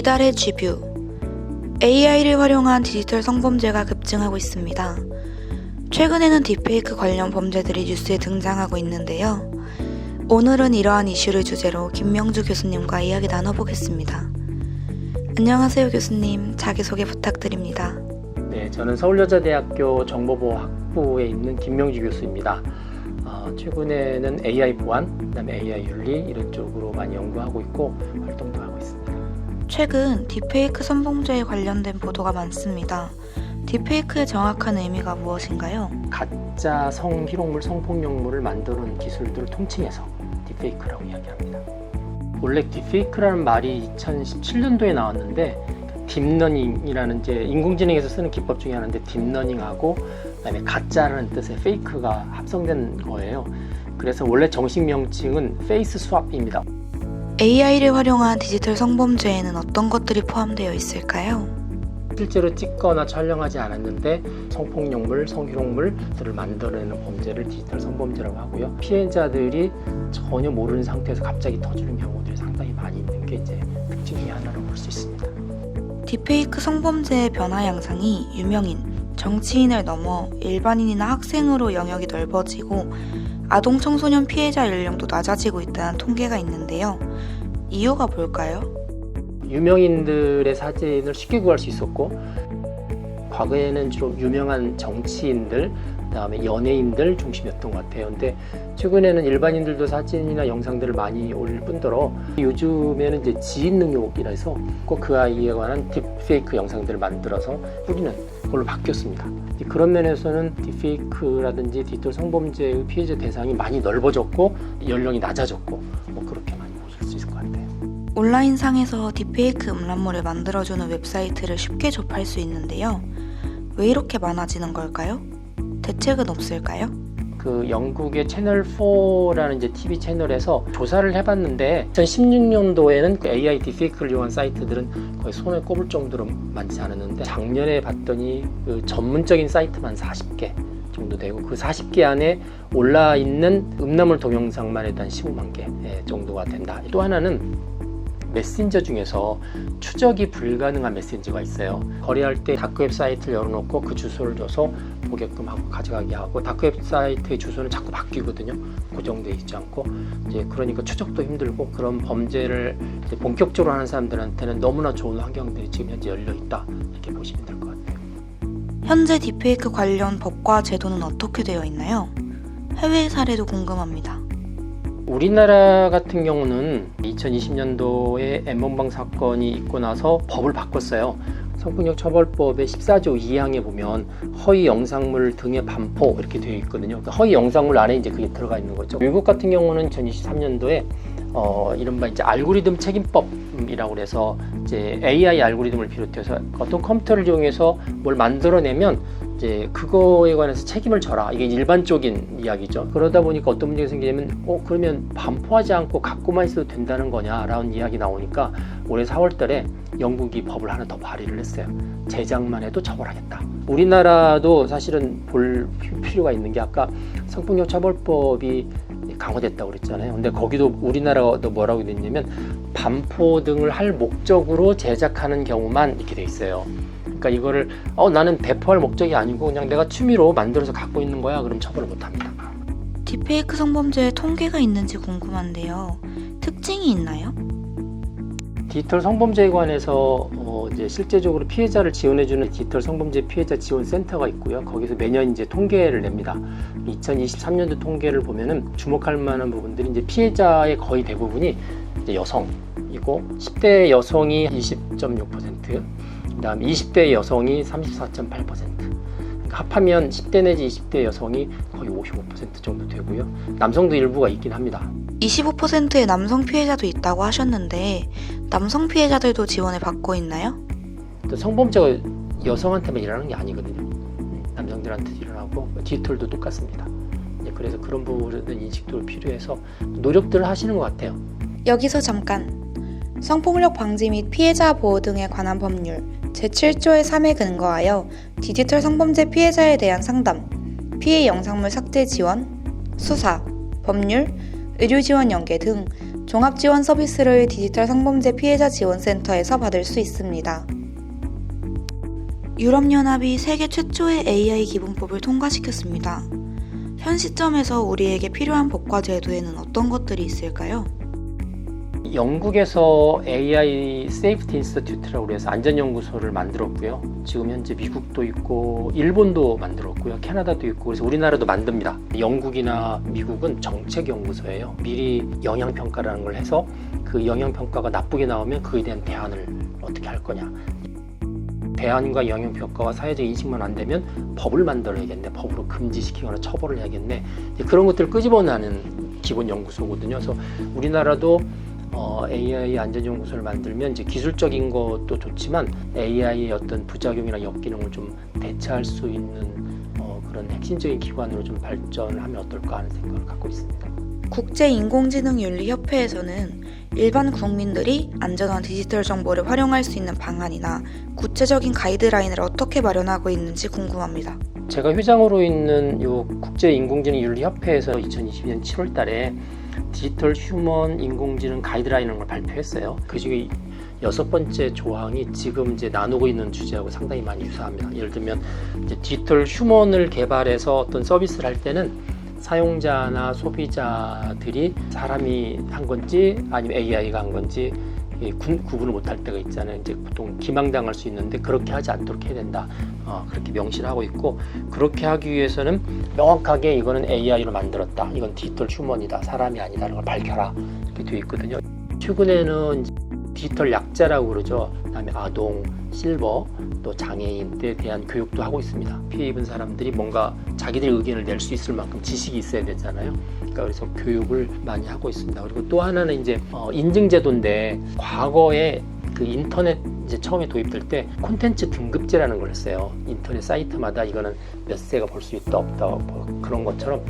이달의 G뷰. AI를 활용한 디지털 성범죄가 급증하고 있습니다. 최근에는 딥페이크 관련 범죄들이 뉴스에 등장하고 있는데요. 오늘은 이러한 이슈를 주제로 김명주 교수님과 이야기 나눠보겠습니다. 안녕하세요 교수님, 자기소개 부탁드립니다. 네, 저는 서울여자대학교 정보보호학부에 있는 김명주 교수입니다. 최근에는 AI 보안, 그다음에 AI 윤리 이런 쪽으로 많이 연구하고 있고 활동도 하고 있습니다. 최근 딥페이크 성범죄에 관련된 보도가 많습니다. 딥페이크의 정확한 의미가 무엇인가요? 가짜 성희롱물, 성폭력물을 만드는 기술들을 통칭해서 딥페이크라고 이야기합니다. 원래 딥페이크라는 말이 2017년도에 나왔는데 딥러닝이라는 이제 인공지능에서 쓰는 기법 중에 하나인데 딥러닝하고 그다음에 가짜라는 뜻의 페이크가 합성된 거예요. 그래서 원래 정식 명칭은 페이스 스왑입니다. AI를 활용한 디지털 성범죄에는 어떤 것들이 포함되어 있을까요? 실제로 찍거나 촬영하지 않았는데 성폭력물, 성희롱물들을 만들어내는 범죄를 디지털 성범죄라고 하고요. 피해자들이 전혀 모르는 상태에서 갑자기 터지는 경우들이 상당히 많이 있는 게 이제 특징 중에 하나로 볼 수 있습니다. 딥페이크 성범죄의 변화 양상이 유명인, 정치인을 넘어 일반인이나 학생으로 영역이 넓어지고 아동 청소년 피해자 연령도 낮아지고 있다는 통계가 있는데요. 이유가 뭘까요? 유명인들의 사진을 쉽게 구할 수 있었고 과거에는 주로 유명한 정치인들, 그다음에 연예인들 중심이었던 것 같아요. 근데 최근에는 일반인들도 사진이나 영상들을 많이 올릴 뿐더러 요즘에는 이제 지인 능욕이라 해서 꼭 그 아이에 관한 딥페이크 영상들을 만들어서 뿌리는 걸로 바뀌었습니다. 그런 면에서는 딥페이크라든지 디지털 성범죄의 피해자 대상이 많이 넓어졌고 연령이 낮아졌고 그렇게 많이 보실 수 있을 것 같아요. 온라인상에서 딥페이크 음란물을 만들어주는 웹사이트를 쉽게 접할 수 있는데요. 왜 이렇게 많아지는 걸까요? 대책은 없을까요? 그 영국의 채널 4라는 이제 TV 채널에서 조사를 해봤는데 2016년도에는 그 AI 딥페이크를 이용한 사이트들은 거의 손에 꼽을 정도로 많지 않았는데 작년에 봤더니 그 전문적인 사이트만 40개 정도 되고 그 40개 안에 올라있는 음란물 동영상만 해도 한 15만 개 정도가 된다. 또 하나는 메신저 중에서 추적이 불가능한 메신저가 있어요. 거래할 때 다크웹 사이트를 열어놓고 그 주소를 줘서 보게끔 하고 가져가게 하고 다크웹 사이트의 주소는 자꾸 바뀌거든요. 고정되어 있지 않고 이제 그러니까 추적도 힘들고 그런 범죄를 이제 본격적으로 하는 사람들한테는 너무나 좋은 환경들이 지금 현재 열려 있다 이렇게 보시면 될 것 같아요. 현재 딥페이크 관련 법과 제도는 어떻게 되어 있나요? 해외 사례도 궁금합니다. 우리나라 같은 경우는 2020년도에 N번방 사건이 있고 나서 법을 바꿨어요. 성폭력 처벌법의 14조 2항에 보면 허위 영상물 등의 반포 이렇게 되어 있거든요. 그러니까 허위 영상물 안에 이제 그게 들어가 있는 거죠. 미국 같은 경우는 2023년도에 이른바 이제 알고리즘 책임법이라고 그래서 이제 AI 알고리즘을 비롯해서 어떤 컴퓨터를 이용해서 뭘 만들어내면 이제 그거에 관해서 책임을 져라. 이게 일반적인 이야기죠. 그러다 보니까 어떤 문제가 생기냐면 그러면 반포하지 않고 갖고만 있어도 된다는 거냐라는 이야기 나오니까 올해 4월 달에 영국이 법을 하나 더 발의를 했어요. 제작만 해도 처벌하겠다. 우리나라도 사실은 볼 필요가 있는 게 아까 성폭력 처벌법이 강화됐다고 그랬잖아요. 근데 거기도 우리나라도 뭐라고 됐냐면 반포 등을 할 목적으로 제작하는 경우만 이렇게 돼 있어요. 그러니까 이거를 나는 배포할 목적이 아니고 그냥 내가 취미로 만들어서 갖고 있는 거야. 그럼 처벌을 못 합니다. 딥페이크 성범죄의 통계가 있는지 궁금한데요. 특징이 있나요? 디지털 성범죄에 관해서 이제 실제적으로 피해자를 지원해주는 디지털 성범죄 피해자 지원 센터가 있고요. 거기서 매년 이제 통계를 냅니다. 2023년도 통계를 보면은 주목할 만한 부분들이 이제 피해자의 거의 대부분이 이제 여성이고 10대 여성이 20.6%, 그다음 20대 여성이 34.8%. 그러니까 합하면 10대 내지 20대 여성이 거의 55% 정도 되고요. 남성도 일부가 있긴 합니다. 25%의 남성 피해자도 있다고 하셨는데 남성 피해자들도 지원을 받고 있나요? 성범죄가 여성한테만 일어나는 게 아니거든요. 남성들한테도 일어나고 디지털도 똑같습니다. 그래서 그런 부분은 인식도 필요해서 노력들을 하시는 것 같아요. 여기서 잠깐. 성폭력 방지 및 피해자 보호 등에 관한 법률 제7조의 3에 근거하여 디지털 성범죄 피해자에 대한 상담, 피해 영상물 삭제 지원, 수사, 법률, 의료 지원 연계 등 종합지원 서비스를 디지털 성범죄 피해자 지원센터에서 받을 수 있습니다. 유럽연합이 세계 최초의 AI 기본법을 통과시켰습니다. 현 시점에서 우리에게 필요한 법과 제도에는 어떤 것들이 있을까요? 영국에서 AI 세이프티 인스티튜트라고 해서 안전연구소를 만들었고요. 지금 현재 미국도 있고 일본도 만들었고요. 캐나다도 있고 그래서 우리나라도 만듭니다. 영국이나 미국은 정책연구소예요. 미리 영향평가라는 걸 해서 그 영향평가가 나쁘게 나오면 그에 대한 대안을 어떻게 할 거냐. 대안과 영향평가와 사회적 인식만 안 되면 법을 만들어야겠네. 법으로 금지시키거나 처벌을 해야겠네. 그런 것들을 끄집어내는 기본 연구소거든요. 그래서 우리나라도 AI 안전연구소를 만들면 이제 기술적인 것도 좋지만 AI의 어떤 부작용이나 역기능을 좀 대체할 수 있는 그런 핵심적인 기관으로 좀 발전을 하면 어떨까 하는 생각을 갖고 있습니다. 국제인공지능윤리협회에서는 일반 국민들이 안전한 디지털 정보를 활용할 수 있는 방안이나 구체적인 가이드라인을 어떻게 마련하고 있는지 궁금합니다. 제가 회장으로 있는 요 국제인공지능윤리협회에서 2022년 7월 달에 디지털 휴먼 인공지능 가이드라인을 발표했어요. 그 중에 6번째 조항이 지금 이제 나누고 있는 주제하고 상당히 많이 유사합니다. 예를 들면 이제 디지털 휴먼을 개발해서 어떤 서비스를 할 때는 사용자나 소비자들이 사람이 한 건지 아니면 AI가 한 건지 구분을 못할 때가 있잖아요. 이제 보통 기망당할 수 있는데 그렇게 하지 않도록 해야 된다. 그렇게 명시를 하고 있고 그렇게 하기 위해서는 명확하게 이거는 AI로 만들었다. 이건 디지털 휴먼이다. 사람이 아니다라는 걸 밝혀라. 이렇게 되어 있거든요. 최근에는 디지털 약자라고 그러죠. 그다음에 아동, 실버, 또 장애인에 대한 교육도 하고 있습니다. 피해 입은 사람들이 뭔가 자기들 의견을 낼 수 있을 만큼 지식이 있어야 되잖아요. 그러니까 그래서 교육을 많이 하고 있습니다. 그리고 또 하나는 이제 인증제도인데 과거에 그 인터넷 이제 처음에 도입될 때 콘텐츠 등급제라는 걸 했어요. 인터넷 사이트마다 이거는 몇 세가 볼 수 있다 없다 뭐 그런 것처럼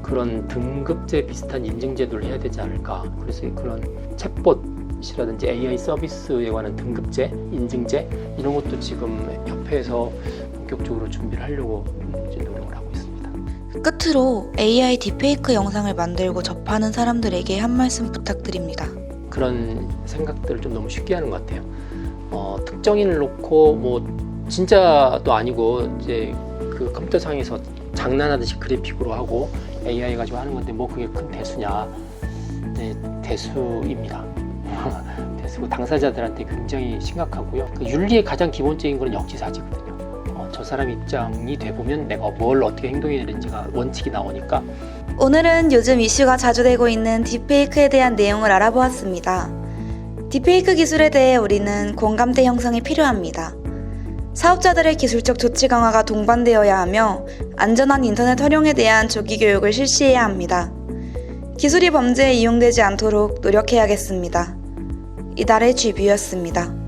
그런 등급제 비슷한 인증제도를 해야 되지 않을까. 그래서 그런 챗봇이라든지 AI 서비스에 관한 등급제, 인증제 이런 것도 지금 협회에서 본격적으로 준비를 하려고 이제 노력을 하고 있습니다. 끝으로 AI 딥페이크 영상을 만들고 접하는 사람들에게 한 말씀 부탁드립니다. 그런 생각들을 좀 너무 쉽게 하는 것 같아요. 특정인을 놓고 뭐 진짜도 아니고 이제 그 컴퓨터상에서 장난하듯이 그래픽으로 하고 AI 가지고 하는 건데 뭐 그게 큰 대수냐? 네, 대수입니다. 대수고 당사자들한테 굉장히 심각하고요. 그 윤리의 가장 기본적인 건 역지사지거든요. 저 사람 입장이 돼 보면 내가 뭘 어떻게 행동해야 되는지가 원칙이 나오니까. 오늘은 요즘 이슈가 자주 되고 있는 딥페이크에 대한 내용을 알아보았습니다. 딥페이크 기술에 대해 우리는 공감대 형성이 필요합니다. 사업자들의 기술적 조치 강화가 동반되어야 하며 안전한 인터넷 활용에 대한 조기 교육을 실시해야 합니다. 기술이 범죄에 이용되지 않도록 노력해야겠습니다. 이달의 GB였습니다.